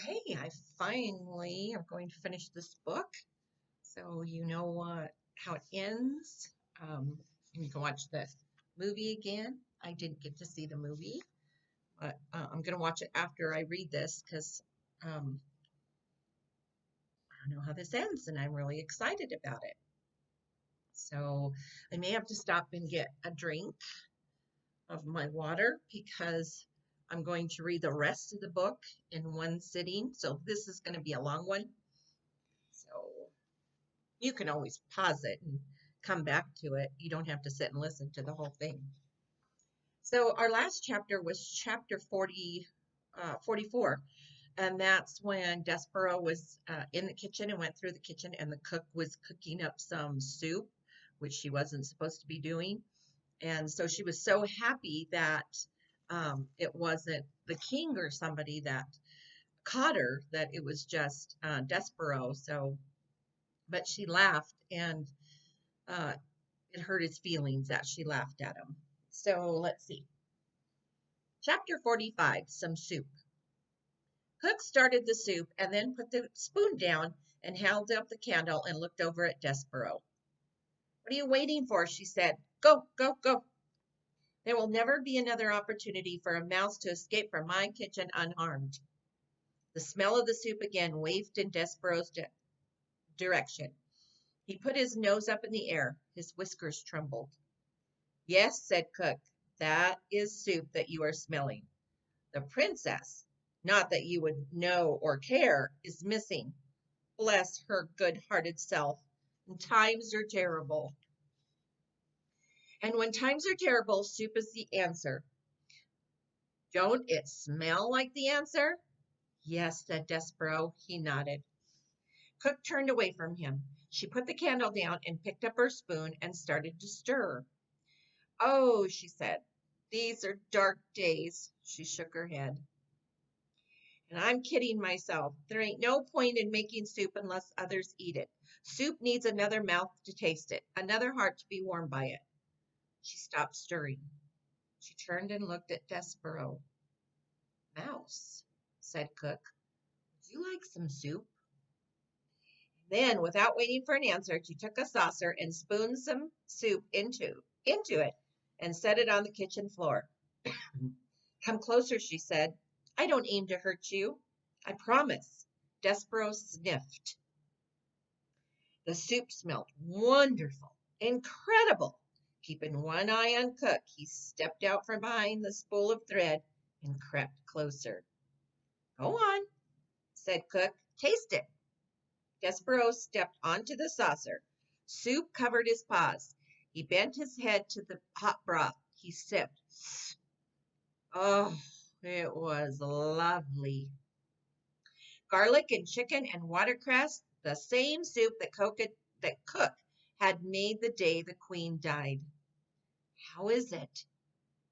Okay, I finally am going to finish this book. So you know how it ends. You can watch the movie again. I didn't get to see the movie, but I'm going to watch it after I read this because um, I don't know how this ends, and I'm really excited about it. So I may have to stop and get a drink of my water because I'm going to read the rest of the book in one sitting. So this is going to be a long one. So you can always pause it and come back to it. You don't have to sit and listen to the whole thing. So our last chapter was chapter 44. And that's when Despereaux was in the kitchen and went through the kitchen, and the cook was cooking up some soup, which she wasn't supposed to be doing. And so she was so happy that it wasn't the king or somebody that caught her, that it was just Despereaux. So, but she laughed, and uh, it hurt his feelings that she laughed at him. So let's see. Chapter 45, Some Soup. Cook started the soup and then put the spoon down and held up the candle and looked over at Despereaux. What are you waiting for? She said. Go, go, go. There will never be another opportunity for a mouse to escape from my kitchen unharmed. The smell of the soup again wafted in Despereaux's direction. He put his nose up in the air. His whiskers trembled. Yes, said Cook, that is soup that you are smelling. The princess, not that you would know or care, is missing. Bless her good-hearted self. And times are terrible. And when times are terrible, soup is the answer. Don't it smell like the answer? Yes, said Despereaux. He nodded. Cook turned away from him. She put the candle down and picked up her spoon and started to stir. Oh, she said, these are dark days. She shook her head. And I'm kidding myself. There ain't no point in making soup unless others eat it. Soup needs another mouth to taste it, another heart to be warmed by it. She stopped stirring. She turned and looked at Despereaux. Mouse, said Cook, would you like some soup? Then, without waiting for an answer, she took a saucer and spooned some soup into it and set it on the kitchen floor. Come closer, she said. I don't aim to hurt you. I promise. Despereaux sniffed. The soup smelled wonderful, incredible. Keeping one eye on Cook, he stepped out from behind the spool of thread and crept closer. Go on, said Cook. Taste it. Despereaux stepped onto the saucer. Soup covered his paws. He bent his head to the hot broth. He sipped. Oh, it was lovely. Garlic and chicken and watercress, the same soup that Cook had made the day the queen died. How is it?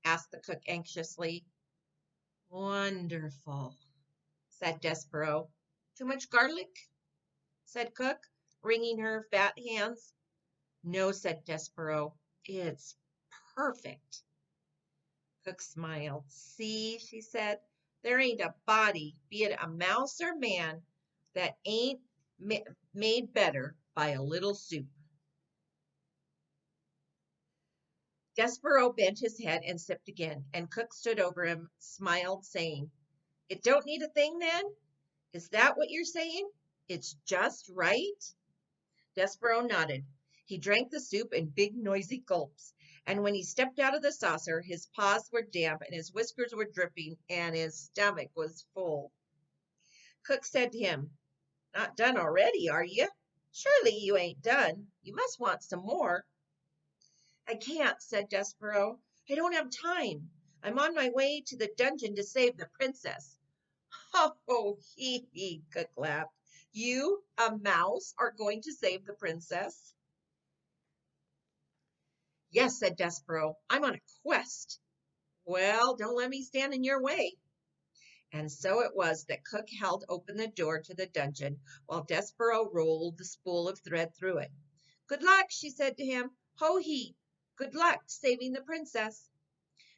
Asked the cook anxiously. Wonderful, said Despereaux. Too much garlic? Said Cook, wringing her fat hands. No, said Despereaux. It's perfect. Cook smiled. See, she said, there ain't a body, be it a mouse or man, that ain't made better by a little soup. Despereaux bent his head and sipped again, and Cook stood over him, smiled, saying, It don't need a thing, then? Is that what you're saying? It's just right? Despereaux nodded. He drank the soup in big, noisy gulps, and when he stepped out of the saucer, his paws were damp, and his whiskers were dripping, and his stomach was full. Cook said to him, Not done already, are you? Surely you ain't done. You must want some more. I can't, said Despereaux. I don't have time. I'm on my way to the dungeon to save the princess. Oh, hee, Cook laughed. You, a mouse, are going to save the princess? Yes, said Despereaux. I'm on a quest. Well, don't let me stand in your way. And so it was that Cook held open the door to the dungeon while Despereaux rolled the spool of thread through it. Good luck, she said to him. Ho-hee, good luck saving the princess.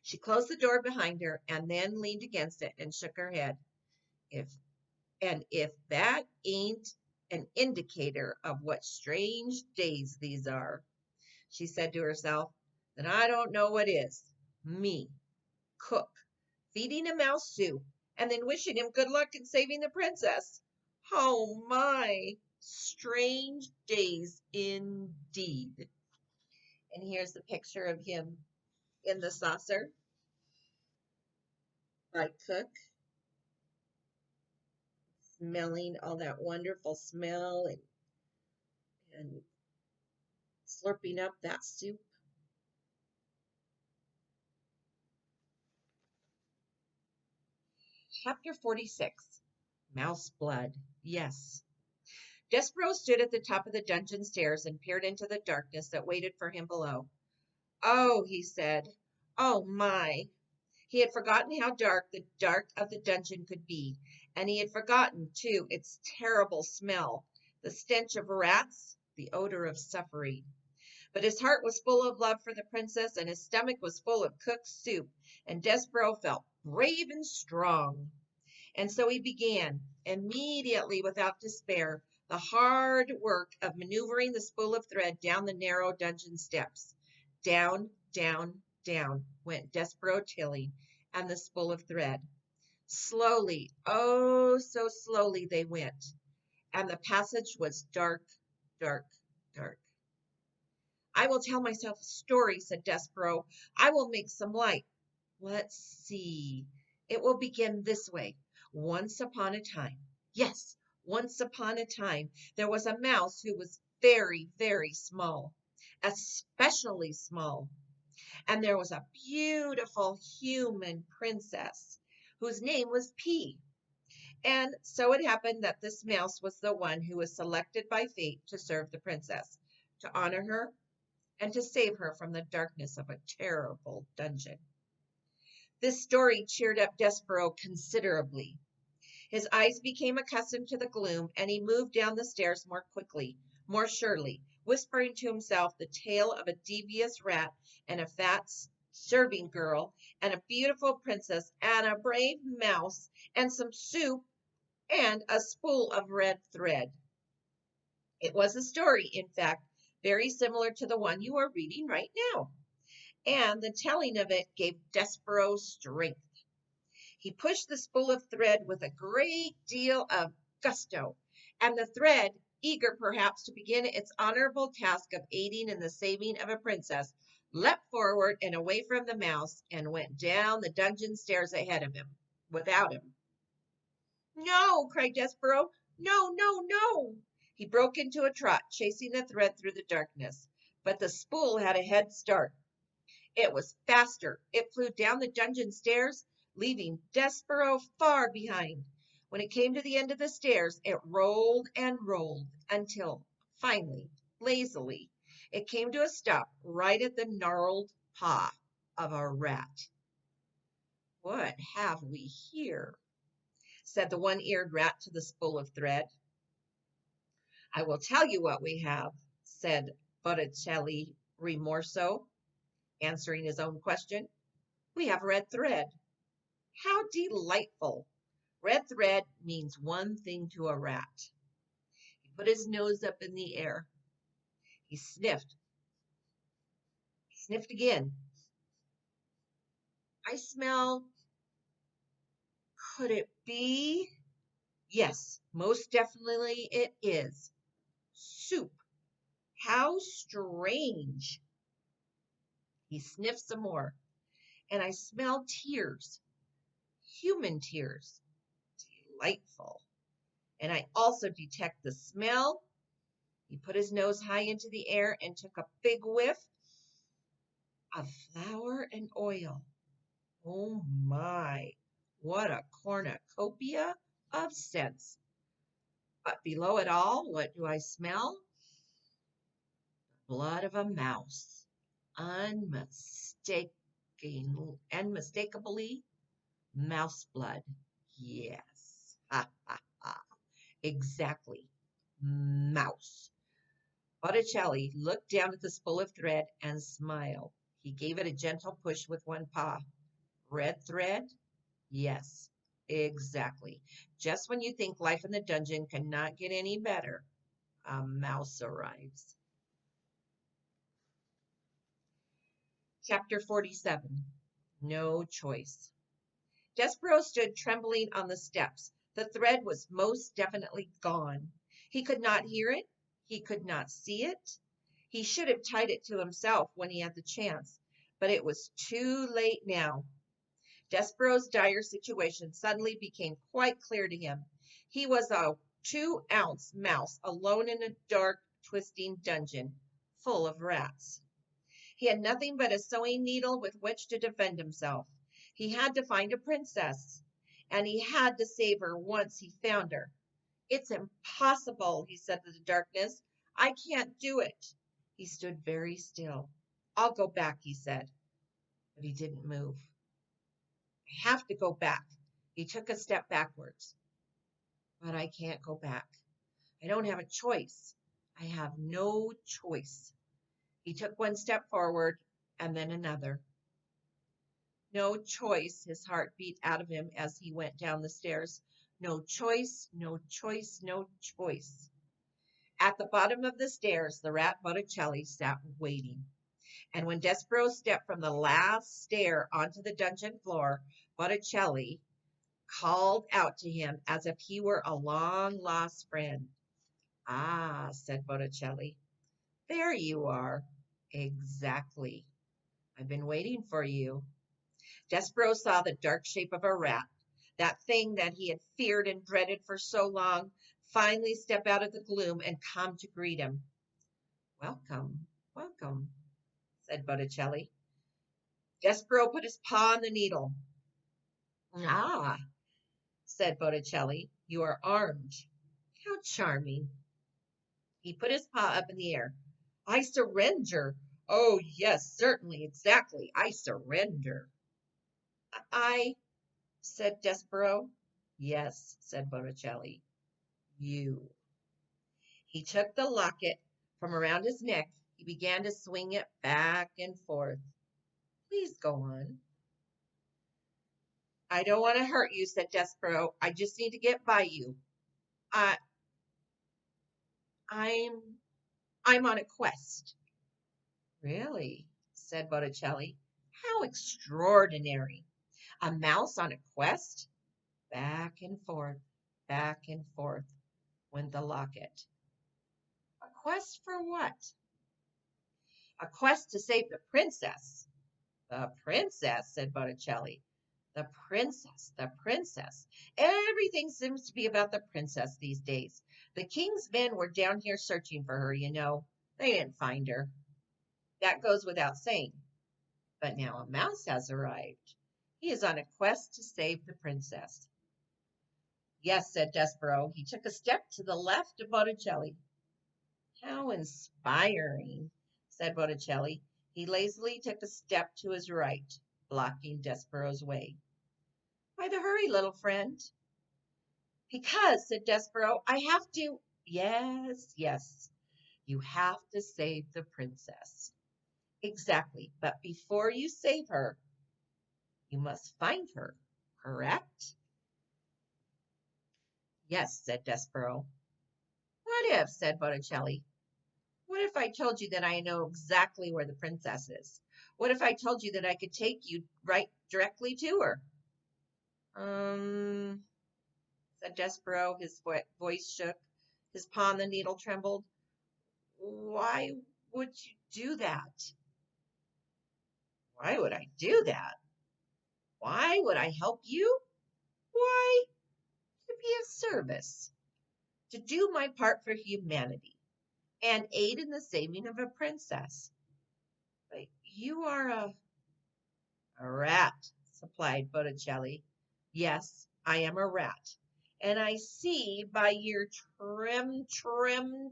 She closed the door behind her and then leaned against it and shook her head. If And if that ain't an indicator of what strange days these are, she said to herself, then I don't know what is. Me, cook, feeding a mouse soup, and then wishing him good luck in saving the princess. Oh my, strange days indeed. And here's the picture of him in the saucer by Cook, smelling all that wonderful smell and slurping up that soup. Chapter 46, Mouse Blood. Yes. Despereaux stood at the top of the dungeon stairs and peered into the darkness that waited for him below. Oh, he said. Oh, my. He had forgotten how dark the dark of the dungeon could be, and he had forgotten, too, its terrible smell, the stench of rats, the odor of suffering. But his heart was full of love for the princess, and his stomach was full of cooked soup, and Despereaux felt brave and strong. And so he began, immediately without despair, the hard work of maneuvering the spool of thread down the narrow dungeon steps. Down, down, down went Despereaux Tilly and the spool of thread. Slowly, oh, so slowly they went, and the passage was dark, dark, dark. I will tell myself a story, said Despereaux. I will make some light. Let's see. It will begin this way. Once upon a time, yes, once upon a time, there was a mouse who was very, very small, especially small. And there was a beautiful human princess whose name was P. And so it happened that this mouse was the one who was selected by fate to serve the princess, to honor her, and to save her from the darkness of a terrible dungeon. This story cheered up Despereaux considerably. His eyes became accustomed to the gloom, and he moved down the stairs more quickly, more surely, whispering to himself the tale of a devious rat and a fat serving girl and a beautiful princess and a brave mouse and some soup and a spool of red thread. It was a story, in fact, very similar to the one you are reading right now, and the telling of it gave Despereaux strength. He pushed the spool of thread with a great deal of gusto, and the thread, eager perhaps to begin its honorable task of aiding in the saving of a princess, leapt forward and away from the mouse and went down the dungeon stairs ahead of him, without him. No, cried Despereaux. No, no, no. He broke into a trot, chasing the thread through the darkness. But the spool had a head start. It was faster. It flew down the dungeon stairs, leaving Despereaux far behind. When it came to the end of the stairs, it rolled and rolled until, finally, lazily, it came to a stop right at the gnarled paw of a rat. What have we here? Said the one-eared rat to the spool of thread. I will tell you what we have, said Botticelli Rimorso, answering his own question. We have red thread. How delightful! Red thread means one thing to a rat. He put his nose up in the air. He sniffed. He sniffed again. I smell. Could it be? Yes, most definitely it is. Soup. How strange. He sniffed some more. And I smell tears. Human tears. Delightful. And I also detect the smell. He put his nose high into the air and took a big whiff of flour and oil. Oh my, what a cornucopia of scents. But below it all, what do I smell? Blood of a mouse. Unmistakably mouse blood. Yes. Ha ha ha. Exactly. Mouse. Botticelli looked down at the spool of thread and smiled. He gave it a gentle push with one paw. Red thread? Yes. Exactly. Just when you think life in the dungeon cannot get any better, a mouse arrives. Chapter 47. No choice. Despereaux stood trembling on the steps. The thread was most definitely gone. He could not hear it. He could not see it. He should have tied it to himself when he had the chance, but it was too late now. Despereaux's dire situation suddenly became quite clear to him. He was a 2-ounce mouse alone in a dark, twisting dungeon full of rats. He had nothing but a sewing needle with which to defend himself. He had to find a princess, and he had to save her once he found her. It's impossible, he said to the darkness. I can't do it. He stood very still. I'll go back, he said, but he didn't move. I have to go back. He took a step backwards. But I can't go back. I don't have a choice. I have no choice. He took one step forward and then another. No choice, his heart beat out of him as he went down the stairs. No choice, no choice, no choice. At the bottom of the stairs, the rat Botticelli sat waiting. And when Despereaux stepped from the last stair onto the dungeon floor, Botticelli called out to him as if he were a long-lost friend. Ah, said Botticelli, there you are. Exactly. I've been waiting for you. Despereaux saw the dark shape of a rat, that thing that he had feared and dreaded for so long, finally step out of the gloom and come to greet him. Welcome, welcome, said Botticelli. Despereaux put his paw on the needle. Ah, said Botticelli, you are armed. How charming. He put his paw up in the air. I surrender. Oh, yes, certainly, exactly. I surrender. I, said Despereaux. Yes, said Botticelli. You. He took the locket from around his neck. He began to swing it back and forth. Please go on. I don't want to hurt you, said Despereaux. I just need to get by you. I, I'm, I'm on a quest. Really, said Botticelli. How extraordinary. A mouse on a quest? Back and forth went the locket. A quest for what? A quest to save the princess. The princess, said Botticelli. The princess, the princess. Everything seems to be about the princess these days. The king's men were down here searching for her, you know. They didn't find her. That goes without saying. But now a mouse has arrived. He is on a quest to save the princess. Yes, said Despereaux. He took a step to the left of Botticelli. How inspiring, said Botticelli. He lazily took a step to his right, blocking Despereaux's way. Why the hurry, little friend? Because, said Despereaux, I have to. Yes, yes, you have to save the princess. Exactly, but before you save her, you must find her, correct? Yes, said Despereaux. What if, said Botticelli, what if I told you that I know exactly where the princess is? What if I told you that I could take you right directly to her? Said Despereaux. His voice shook. His paw on the needle trembled. Why would you do that? Why would I do that? Why would I help you? Why, to be of service, to do my part for humanity, and aid in the saving of a princess. But you are a rat, supplied Botticelli. Yes, I am a rat, and I see by your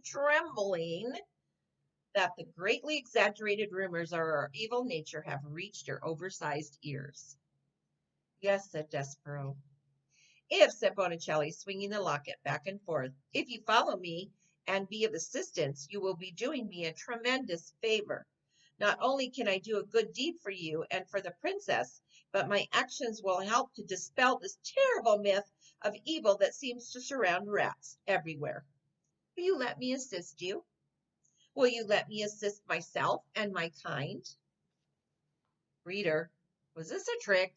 trembling that the greatly exaggerated rumors of our evil nature have reached your oversized ears. Yes, said Despereaux. If, said Botticelli, swinging the locket back and forth, if you follow me and be of assistance, you will be doing me a tremendous favor. Not only can I do a good deed for you and for the princess, but my actions will help to dispel this terrible myth of evil that seems to surround rats everywhere. Will you let me assist you? Will you let me assist myself and my kind? Reader, was this a trick?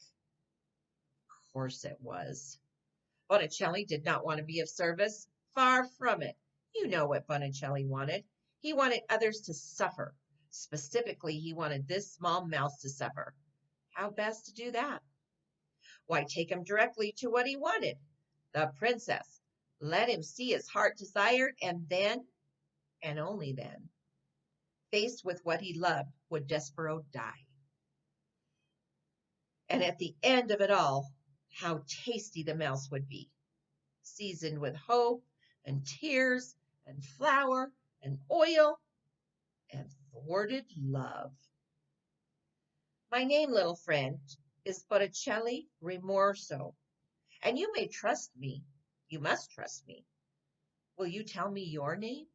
Of course it was. Botticelli did not want to be of service. Far from it. You know what Botticelli wanted. He wanted others to suffer. Specifically, he wanted this small mouse to suffer. How best to do that? Why, take him directly to what he wanted, the princess. Let him see his heart desired, and then, and only then, faced with what he loved, would Despereaux die. And at the end of it all, how tasty the mouse would be, seasoned with hope and tears and flour and oil and thwarted love. My name, little friend, is Botticelli Rimorso, and you may trust me. You must trust me. Will you tell me your name?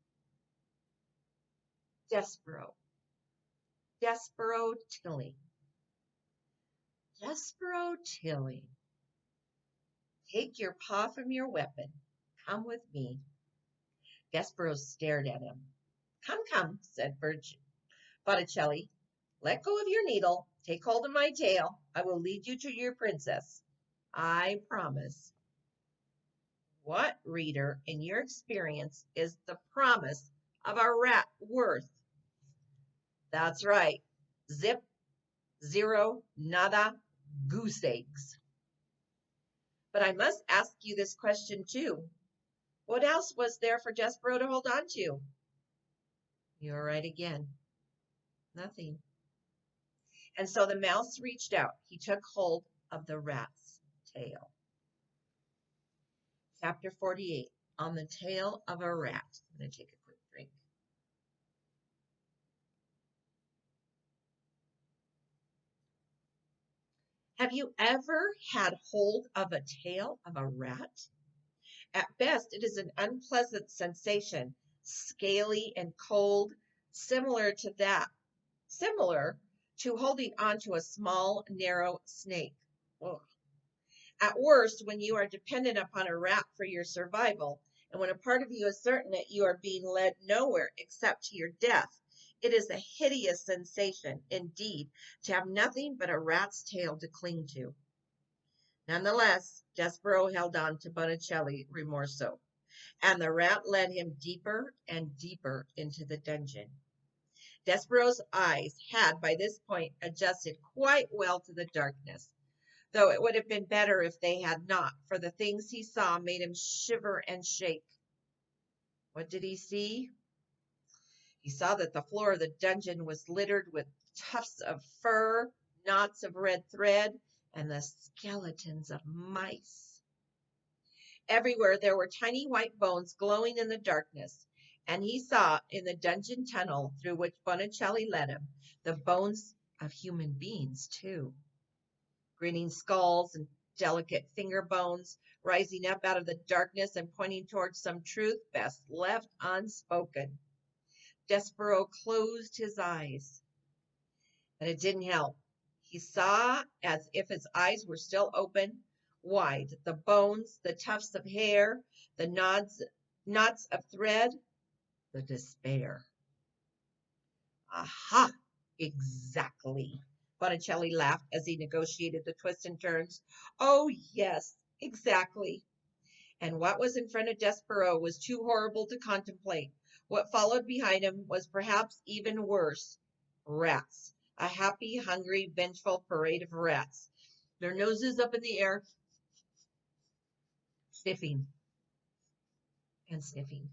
Despereaux. Despereaux Tilling. Despereaux Tilling. Take your paw from your weapon. Come with me. Despereaux stared at him. Come, come, said Botticelli. Let go of your needle. Take hold of my tail. I will lead you to your princess. I promise. What, reader, in your experience, is the promise of a rat worth? That's right. Zip, zero, nada, goose eggs. But I must ask you this question too. What else was there for Despereaux to hold on to? You're right again. Nothing. And so the mouse reached out. He took hold of the rat's tail. Chapter 48, On the Tail of a Rat. I'm going to take a quick drink. Have you ever had hold of a tail of a rat? At best, it is an unpleasant sensation, scaly and cold, similar to holding onto a small, narrow snake. Ugh. At worst, when you are dependent upon a rat for your survival, and when a part of you is certain that you are being led nowhere except to your death, it is a hideous sensation, indeed, to have nothing but a rat's tail to cling to. Nonetheless, Despereaux held on to Botticelli Rimorso, and the rat led him deeper and deeper into the dungeon. Despereaux's eyes had by this point adjusted quite well to the darkness, though it would have been better if they had not, for the things he saw made him shiver and shake. What did he see? He saw that the floor of the dungeon was littered with tufts of fur, knots of red thread, and the skeletons of mice. Everywhere there were tiny white bones glowing in the darkness, and he saw in the dungeon tunnel through which Botticelli led him the bones of human beings, too. Grinning skulls and delicate finger bones rising up out of the darkness and pointing towards some truth best left unspoken. Despereaux closed his eyes, but it didn't help. He saw, as if his eyes were still open, wide, the bones, the tufts of hair, the knots of thread, the despair. Aha! Exactly. Botticelli laughed as he negotiated the twists and turns. Oh, yes, exactly. And what was in front of Despereaux was too horrible to contemplate. What followed behind him was perhaps even worse. Rats. A happy, hungry, vengeful parade of rats. Their noses up in the air, sniffing and sniffing.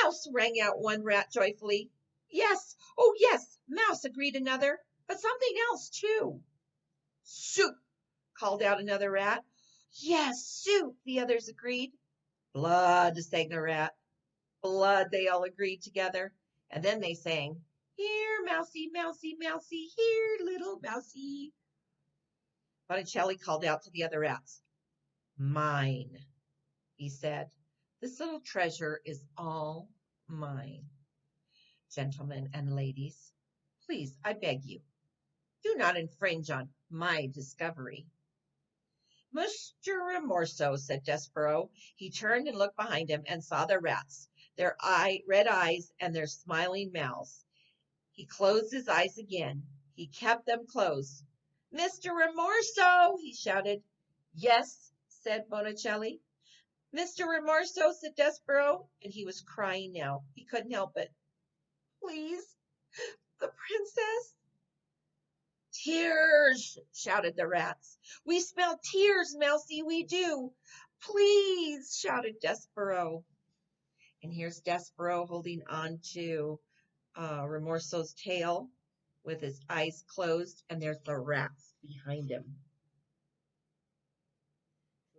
Mouse, rang out one rat joyfully. Yes, oh yes, mouse, agreed another, but something else too. Soup, called out another rat. Yes, soup, the others agreed. Blood, sang the rat. Blood, they all agreed together. And then they sang, Here, mousie, mousie, mousie, here, little mousie. Botticelli called out to the other rats. Mine, he said. This little treasure is all mine. Gentlemen and ladies, Please, I beg you, do not infringe on my discovery. Mr. Remorso, said Despereaux. He turned and looked behind him and saw the rats, their red eyes and their smiling mouths. He closed his eyes again. He kept them closed. Mr. Remorso, he shouted. Yes, said Botticelli. Mr. Remorso, said Despereaux, and he was crying now. He couldn't help it. Please, the princess. Tears, shouted the rats. We smell tears, Mousie, we do. Please, shouted Despereaux. And here's Despereaux holding on to Remorso's tail with his eyes closed, and there's the rats behind him.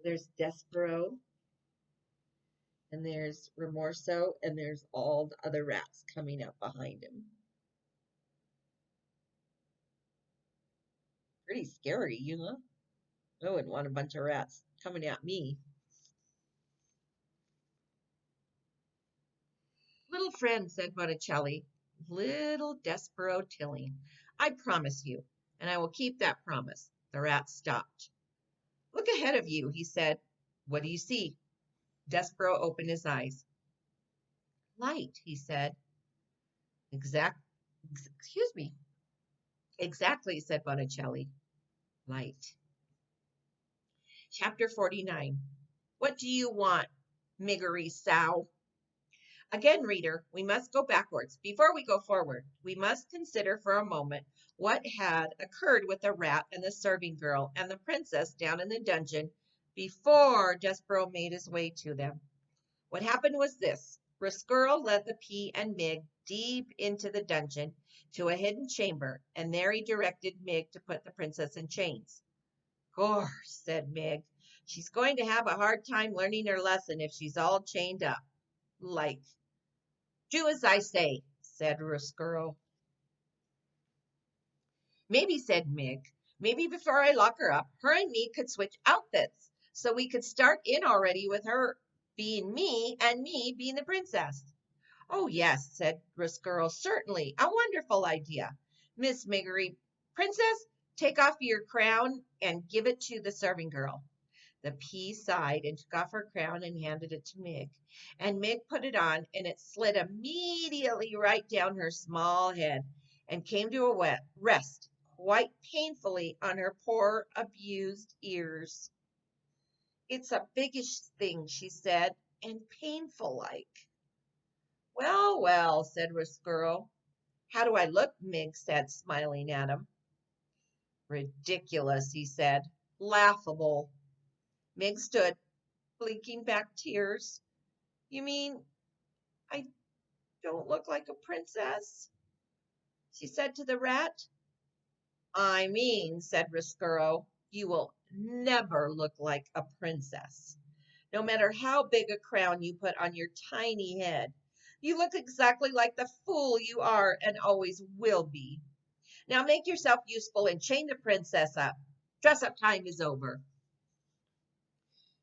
There's Despereaux, and there's Remorso, and there's all the other rats coming up behind him. Pretty scary, you know? I wouldn't want a bunch of rats coming at me. Little friend, said Botticelli, little Despereaux Tilling, I promise you, and I will keep that promise. The rat stopped. Look ahead of you, he said. What do you see? Despereaux opened his eyes. Light, he said. Excuse me. Exactly, said Botticelli. Light. Chapter 49. What do you want, Miggery Sow? Again, reader, we must go backwards. Before we go forward, we must consider for a moment what had occurred with the rat and the serving girl and the princess down in the dungeon before Despereaux made his way to them. What happened was this. Roscurl led the Pea and Mig deep into the dungeon to a hidden chamber, and there he directed Mig to put the princess in chains. Gosh, said Mig, she's going to have a hard time learning her lesson if she's all chained up. Like, do as I say, said Roscurl. Maybe, said Mig, maybe before I lock her up, her and me could switch outfits, so we could start in already with her being me and me being the princess. Oh, yes, said Roscurl, certainly, a wonderful idea. Miss Miggery, princess, take off your crown and give it to the serving girl. The Pea sighed and took off her crown and handed it to Mig. And Mig put it on, and it slid immediately right down her small head and came to a rest quite painfully on her poor abused ears. It's a biggish thing, she said, and painful like. Well, well, said Roscurl. How do I look? Mig said, smiling at him. Ridiculous, he said. Laughable. Mig stood, blinking back tears. You mean I don't look like a princess? She said to the rat. I mean, said Roscurl, you will never look like a princess, no matter how big a crown you put on your tiny head. You look exactly like the fool you are and always will be. Now make yourself useful and chain the princess up. Dress-up time is over.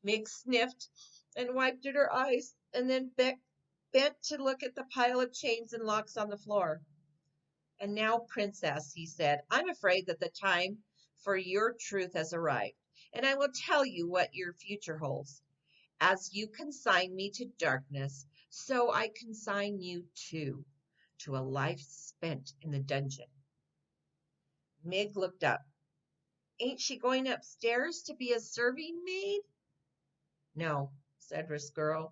Mig sniffed and wiped at her eyes and then bent to look at the pile of chains and locks on the floor. And now, princess, he said, I'm afraid that the time for your truth has arrived, and I will tell you what your future holds. As you consign me to darkness, so I consign you too, to a life spent in the dungeon. Mig looked up. Ain't she going upstairs to be a serving maid? No, said Roscurl.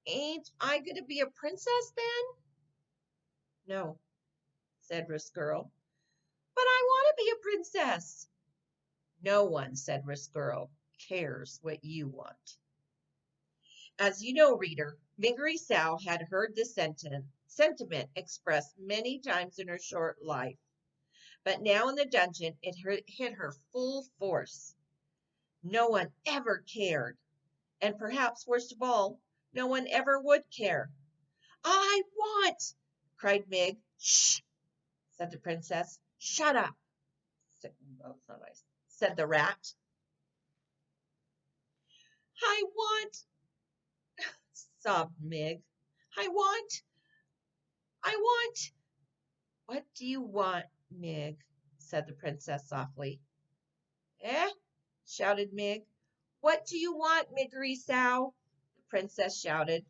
Ain't I going to be a princess then? No, said Roscurl. But I want to be a princess. No one, said Roscurl, cares what you want. As you know, reader, Miggery Sow had heard this sentiment expressed many times in her short life. But now in the dungeon it hit her full force. No one ever cared, and perhaps worst of all, no one ever would care. I want, cried Mig. Shh, said the princess. Shut up, said the rat. I want, sobbed Mig. I want. What do you want, Mig? Said the princess softly. Eh? Shouted Mig. What do you want, Miggery Sow? The princess shouted.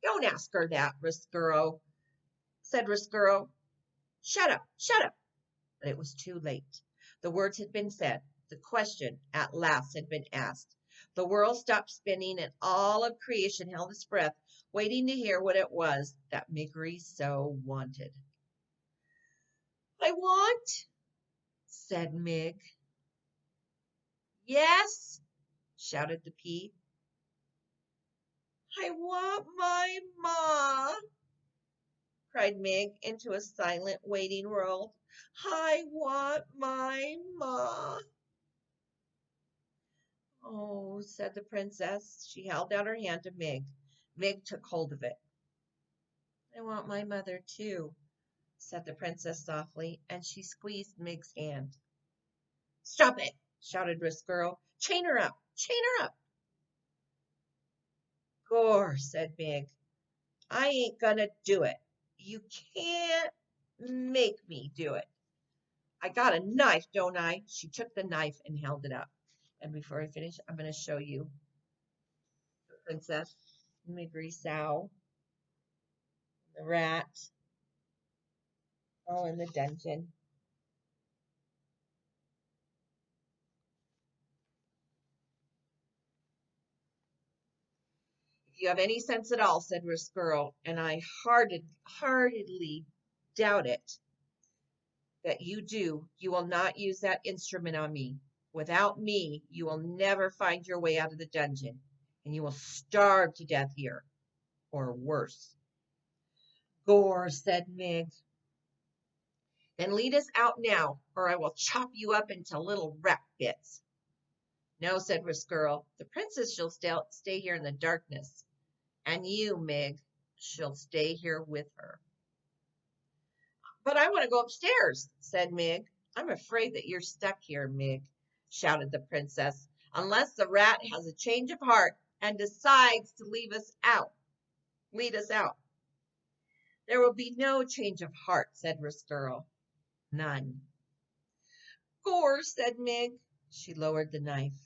Don't ask her that, Riscuro, said Riscuro. Shut up, shut up. But it was too late. The words had been said. The question at last had been asked. The world stopped spinning, and all of creation held its breath, waiting to hear what it was that Miggery so wanted. I want, said Mig. Yes, shouted the pea. I want my ma, cried Mig into a silent, waiting world. I want my ma. Oh, said the princess. She held out her hand to Mig. Mig took hold of it. I want my mother too, said the princess softly, and she squeezed Mig's hand. Stop it, shouted Risk Girl. Chain her up, chain her up. Gore, said Mig. I ain't gonna do it. You can't make me do it. I got a knife, don't I? She took the knife and held it up. And before I finish, I'm going to show you the princess, Miggery Sow, the rat, all in the dungeon. If you have any sense at all, said Riscuro, and I heartedly doubt it, that you do, you will not use that instrument on me. Without me, you will never find your way out of the dungeon, and you will starve to death here, or worse. Gore, said Mig. Then lead us out now, or I will chop you up into little rat bits. No, said Riscuro. The princess shall stay here in the darkness, and you, Mig, shall stay here with her. But I want to go upstairs, said Mig. I'm afraid that you're stuck here, Mig, shouted the princess, unless the rat has a change of heart and decides to lead us out. There will be no change of heart, said Riscuro. None. Gore, said Mig. She lowered the knife.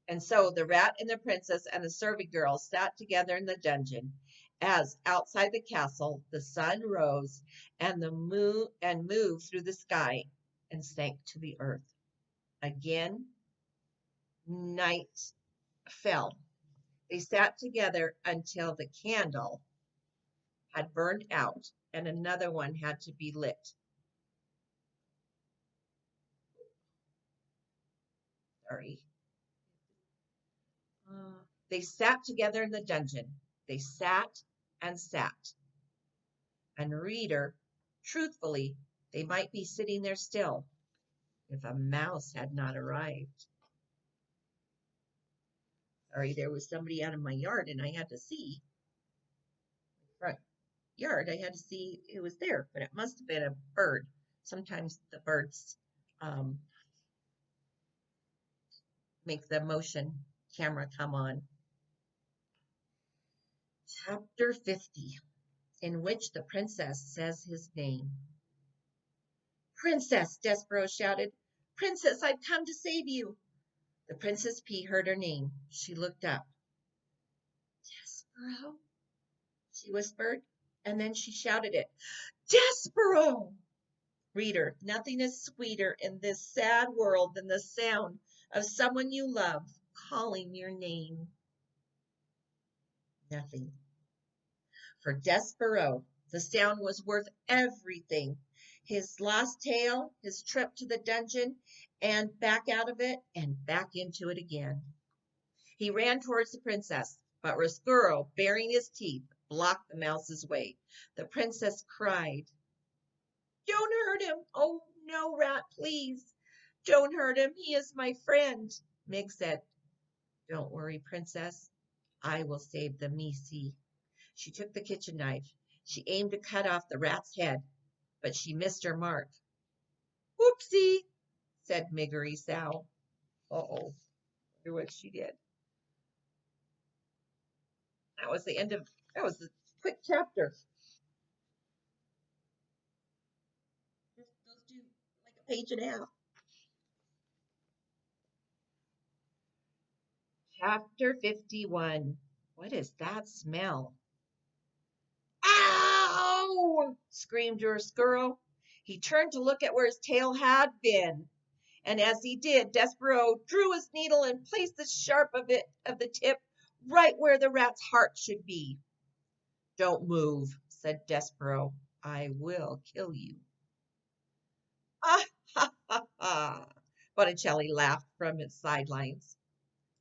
And so the rat and the princess and the serving girl sat together in the dungeon, as outside the castle the sun rose and moved through the sky and sank to the earth. Again, night fell. They sat together until the candle had burned out and another one had to be lit. Sorry. They sat together in the dungeon. They sat and sat. And reader, truthfully, they might be sitting there still if a mouse had not arrived. Sorry, there was somebody out of my yard and I had to see. Front yard, I had to see who was there, but it must have been a bird. Sometimes the birds make the motion camera come on. Chapter 50, in which the princess says his name. Princess, Despereaux shouted. Princess, I've come to save you. The Princess Pea heard her name. She looked up. Despereaux, she whispered, and then she shouted it. Despereaux! Reader, nothing is sweeter in this sad world than the sound of someone you love calling your name. Nothing. For Despereaux, the sound was worth everything. His lost tail, his trip to the dungeon, and back out of it, and back into it again. He ran towards the princess, but Riscuro, baring his teeth, blocked the mouse's way. The princess cried, Don't hurt him! Oh, no, rat, please! Don't hurt him! He is my friend! Mig said, Don't worry, princess. I will save the Misi. She took the kitchen knife. She aimed to cut off the rat's head, but she missed her mark. Whoopsie, said Miggery Sow. Uh-oh, wonder what she did. That was the quick chapter. page and a half. Chapter 51. What is that smell? Ow! Screamed Squirrel. He turned to look at where his tail had been. And as he did, Despereaux drew his needle and placed the sharp of the tip right where the rat's heart should be. Don't move, said Despereaux. I will kill you. Ah, ha, ha, ha. Botticelli laughed from its sidelines.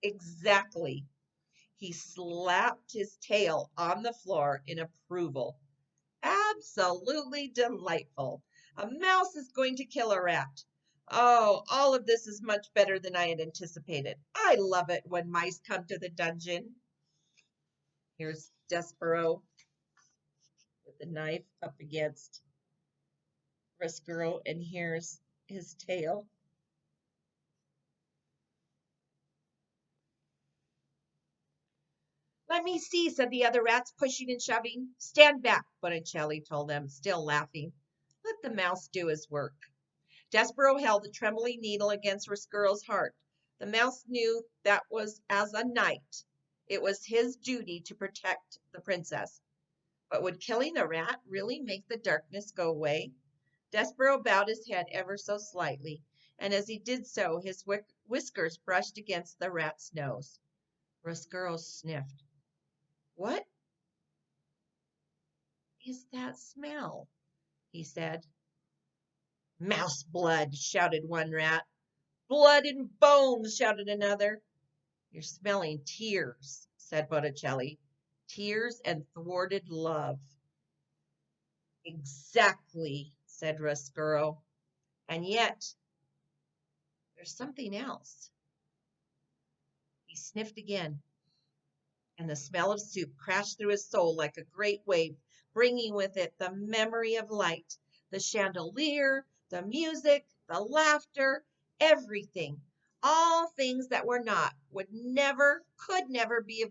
Exactly. He slapped his tail on the floor in approval. Absolutely delightful. A mouse is going to kill a rat. Oh, all of this is much better than I had anticipated. I love it when mice come to the dungeon. Here's Despereaux with the knife up against Rescuro, and here's his tail. Let me see, said the other rats, pushing and shoving. Stand back, Botticelli told them, still laughing. Let the mouse do his work. Despereaux held the trembling needle against Rescuro's heart. The mouse knew that was as a knight. It was his duty to protect the princess. But would killing a rat really make the darkness go away? Despereaux bowed his head ever so slightly, and as he did so, his whiskers brushed against the rat's nose. Rescuro sniffed. What is that smell? He said. Mouse blood, shouted one rat. Blood and bones, shouted another. You're smelling tears, said Botticelli. Tears and thwarted love. Exactly, said Rescuro. And yet, there's something else. He sniffed again, and the smell of soup crashed through his soul like a great wave, bringing with it the memory of light, the chandelier, the music, the laughter, everything. All things that were not, could never be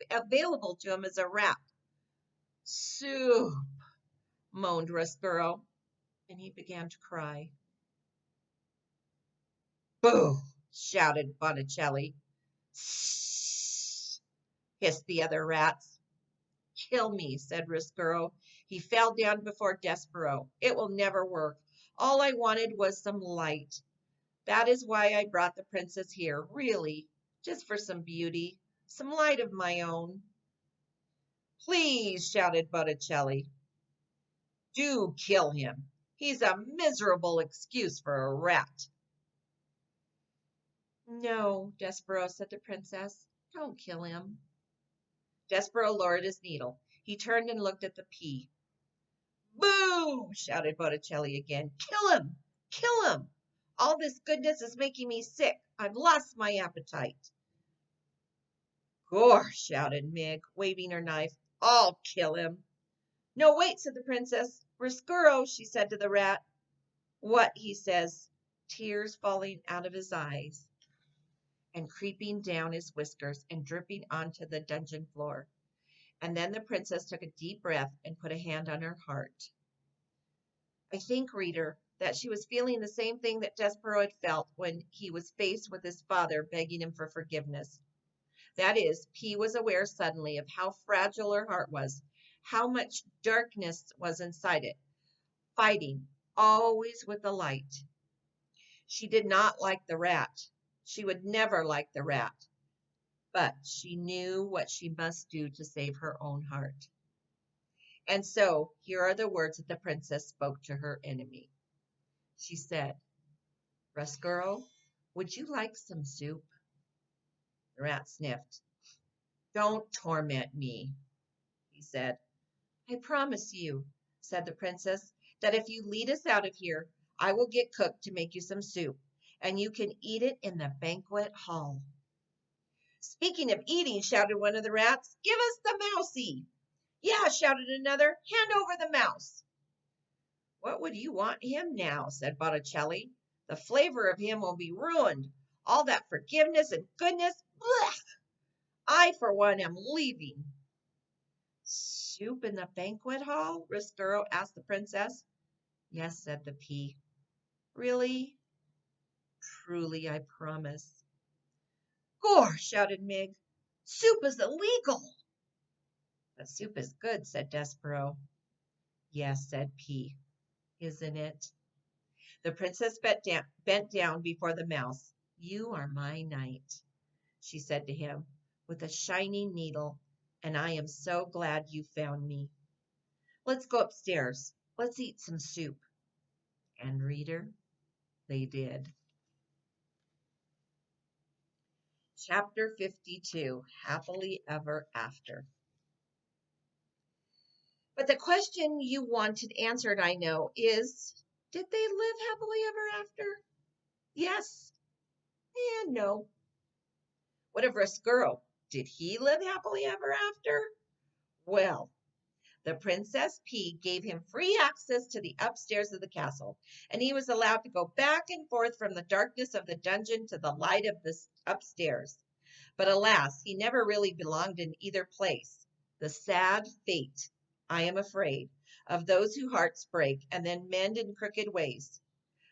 available to him as a rat. Soup, moaned Rescuro, and he began to cry. Boo! Shouted Botticelli. Shh! Hissed the other rats. Kill me, said Rescuro. He fell down before Despereaux. It will never work. All I wanted was some light. That is why I brought the princess here, really, just for some beauty, some light of my own. Please, shouted Botticelli. Do kill him. He's a miserable excuse for a rat. No, Despereaux, said the princess. Don't kill him. Despereaux lowered his needle. He turned and looked at the pea. Boo! Shouted Botticelli again. Kill him! Kill him! All this goodness is making me sick. I've lost my appetite. Gore! Shouted Mig, waving her knife. I'll kill him. No, wait, said the princess. Rescuro, she said to the rat. What, he says, tears falling out of his eyes and creeping down his whiskers and dripping onto the dungeon floor. And then the princess took a deep breath and put a hand on her heart. I think, reader, that she was feeling the same thing that Despereaux had felt when he was faced with his father begging him for forgiveness. That is, P was aware suddenly of how fragile her heart was, how much darkness was inside it, fighting, always with the light. She did not like the rat. She would never like the rat. But she knew what she must do to save her own heart. And so, here are the words that the princess spoke to her enemy. She said, Rescuro, would you like some soup? The rat sniffed. Don't torment me, he said. I promise you, said the princess, that if you lead us out of here, I will get cook to make you some soup, and you can eat it in the banquet hall. Speaking of eating, shouted one of the rats, give us the mousie. Yeah, shouted another, hand over the mouse. What would you want him now? Said Botticelli. The flavor of him will be ruined. All that forgiveness and goodness, blech! I, for one, am leaving. Soup in the banquet hall? Rescuro asked the princess. Yes, said the pea. Really? Truly, I promise. Gore, shouted Mig. Soup is illegal. But soup is good, said Despereaux. Yes, said P. Isn't it? The princess bent down before the mouse. You are my knight, she said to him, with a shining needle, and I am so glad you found me. Let's go upstairs. Let's eat some soup. And reader, they did. Chapter 52, Happily Ever After. But the question you wanted answered, I know, is, did they live happily ever after? Yes and no. What of Rescuro? Did he live happily ever after? Well, the Princess P gave him free access to the upstairs of the castle, and he was allowed to go back and forth from the darkness of the dungeon to the light of the upstairs. But alas, he never really belonged in either place. The sad fate, I am afraid, of those whose hearts break and then mend in crooked ways.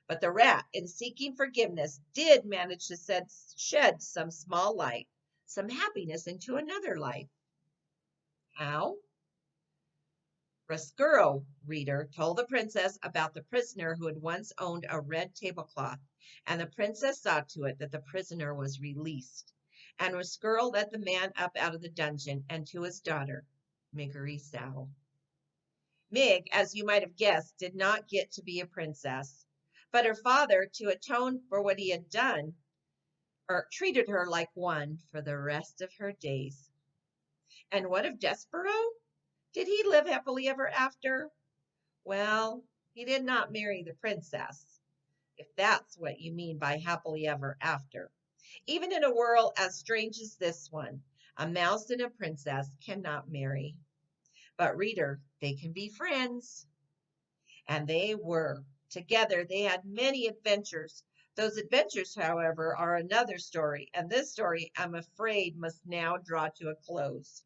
But the rat, in seeking forgiveness, did manage to shed some small light, some happiness into another life. How? Rescuro, reader, told the princess about the prisoner who had once owned a red tablecloth, and the princess saw to it that the prisoner was released. And Rescuro led the man up out of the dungeon and to his daughter, Miggery-Sow. Mig, as you might have guessed, did not get to be a princess, but her father, to atone for what he had done, treated her like one for the rest of her days. And what of Despereaux? Did he live happily ever after? Well, he did not marry the princess, if that's what you mean by happily ever after. Even in a world as strange as this one, a mouse and a princess cannot marry. But reader, they can be friends. And they were. Together they had many adventures. Those adventures, however, are another story, and this story, I'm afraid, must now draw to a close.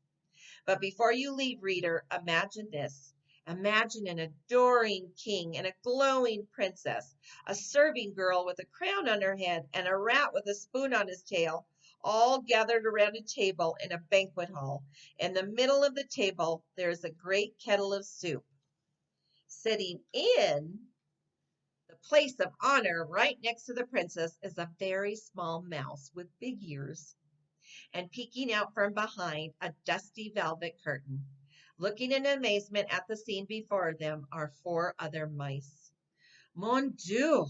But before you leave, reader, imagine this. Imagine an adoring king and a glowing princess, a serving girl with a crown on her head and a rat with a spoon on his tail, all gathered around a table in a banquet hall. In the middle of the table, there is a great kettle of soup. Sitting in the place of honor right next to the princess is a very small mouse with big ears. And peeking out from behind a dusty velvet curtain, looking in amazement at the scene before them, are 4 other mice. Mon Dieu!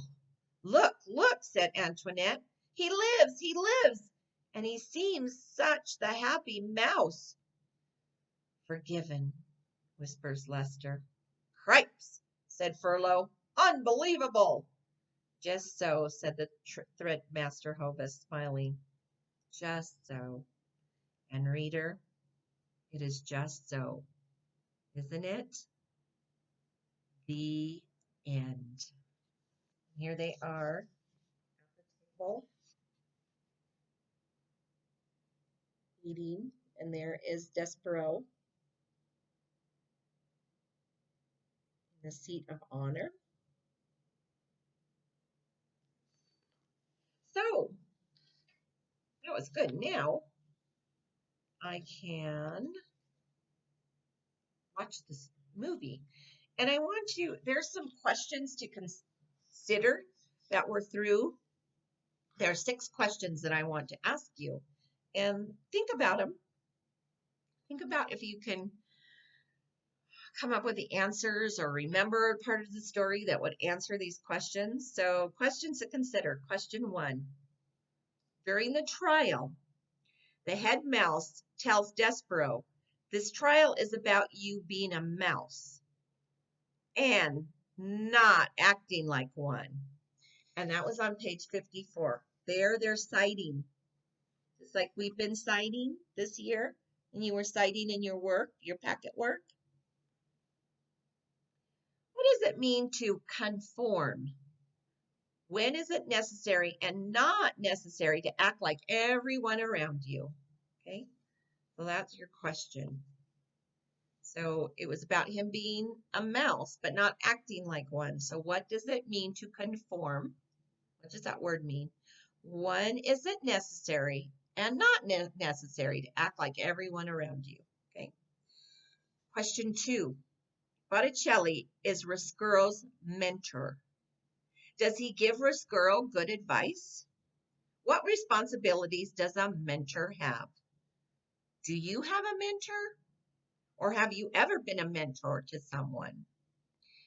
Look, look, said Antoinette. He lives, and he seems such the happy mouse. Forgiven, whispers Lester. Cripes, said Furlough. Unbelievable. Just so, said the Threadmaster Hovis, smiling. Just so. And reader, it is just so, isn't it? The end. Here they are at the table eating, and there is Despereaux in the seat of honor. So, that was good. Now, I can watch this movie. And I want to, there's some questions to consider that we're through. There are 6 questions that I want to ask you. And think about them. Think about if you can come up with the answers or remember part of the story that would answer these questions. So, questions to consider. Question 1. During the trial, the head mouse tells Despereaux, this trial is about you being a mouse and not acting like one. And that was on page 54. There they're citing. It's like we've been citing this year, and you were citing in your work, your packet work. What does it mean to conform? When is it necessary and not necessary to act like everyone around you? Okay, so that's your question. So it was about him being a mouse, but not acting like one. So what does it mean to conform? What does that word mean? One, is it necessary and not necessary to act like everyone around you? Okay. Question 2. Botticelli is Roscurl's mentor. Does he give Roscurl good advice? What responsibilities does a mentor have? Do you have a mentor? Or have you ever been a mentor to someone?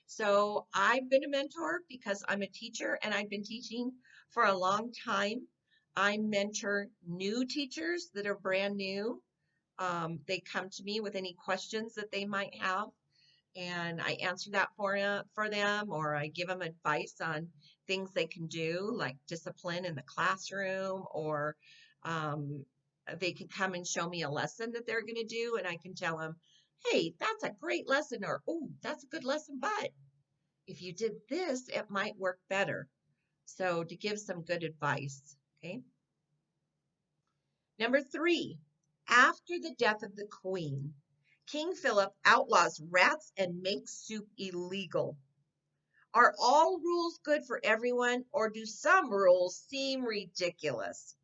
So I've been a mentor because I'm a teacher and I've been teaching for a long time. I mentor new teachers that are brand new. They come to me with any questions that they might have, and I answer that for them, or I give them advice on things they can do, like discipline in the classroom, or um, they can come and show me a lesson that they're going to do, and I can tell them, hey, that's a great lesson, or oh, that's a good lesson, but if you did this, it might work better. So to give some good advice, okay? Number 3, after the death of the queen, King Philip outlaws rats and makes soup illegal. Are all rules good for everyone, or do some rules seem ridiculous?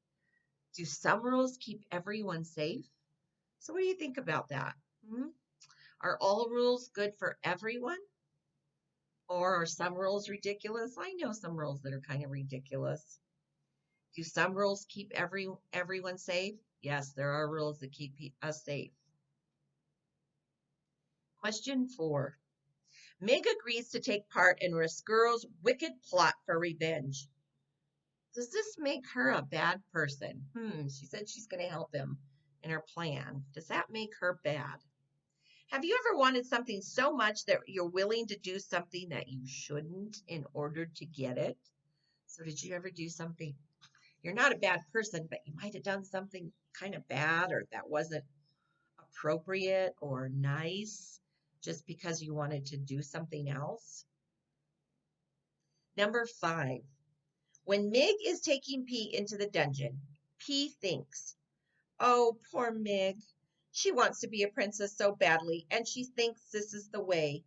Do some rules keep everyone safe? So what do you think about that? Are all rules good for everyone? Or are some rules ridiculous? I know some rules that are kind of ridiculous. Do some rules keep everyone safe? Yes, there are rules that keep us safe. Question 4. Meg agrees to take part in Roscurl's wicked plot for revenge. Does this make her a bad person? She said she's going to help him in her plan. Does that make her bad? Have you ever wanted something so much that you're willing to do something that you shouldn't in order to get it? So did you ever do something? You're not a bad person, but you might have done something kind of bad or that wasn't appropriate or nice just because you wanted to do something else. Number 5. When Meg is taking P into the dungeon, P thinks, oh, poor Meg. She wants to be a princess so badly, and she thinks this is the way.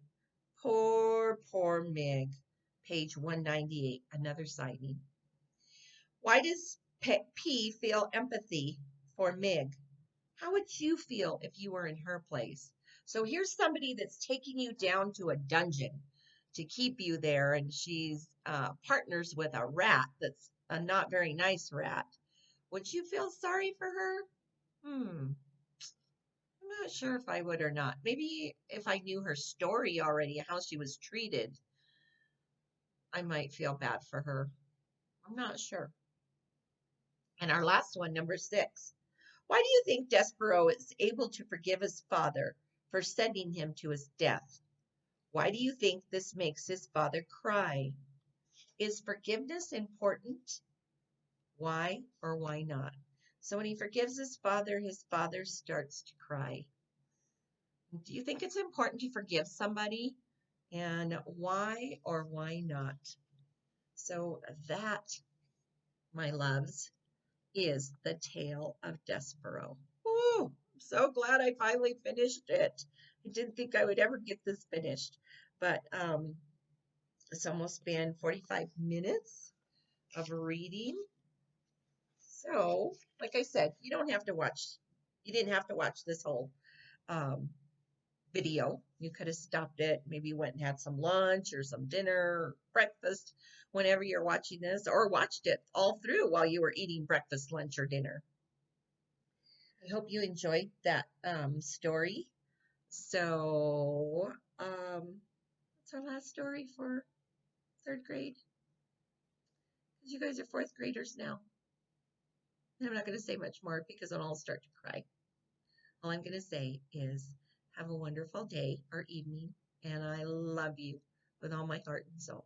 Poor, poor Meg. Page 198, another sighting. Why does P feel empathy for Meg? How would you feel if you were in her place? So here's somebody that's taking you down to a dungeon to keep you there, and she's partners with a rat that's a not very nice rat. Would you feel sorry for her? I'm not sure if I would or not. Maybe if I knew her story already, how she was treated, I might feel bad for her. I'm not sure. And our last one, number 6. Why do you think Despereaux is able to forgive his father for sending him to his death? Why do you think this makes his father cry? Is forgiveness important? Why or why not? So when he forgives his father starts to cry. Do you think it's important to forgive somebody? And why or why not? So that, my loves, is the Tale of Despereaux. Ooh, I'm so glad I finally finished it. I didn't think I would ever get this finished, but it's almost been 45 minutes of reading. So, like I said, you didn't have to watch this whole video. You could have stopped it, maybe went and had some lunch or some dinner, or breakfast, whenever you're watching this, or watched it all through while you were eating breakfast, lunch, or dinner. I hope you enjoyed that story. So, what's our last story for 3rd grade? You guys are 4th graders now. And I'm not going to say much more because then I'll start to cry. All I'm going to say is have a wonderful day or evening, and I love you with all my heart and soul.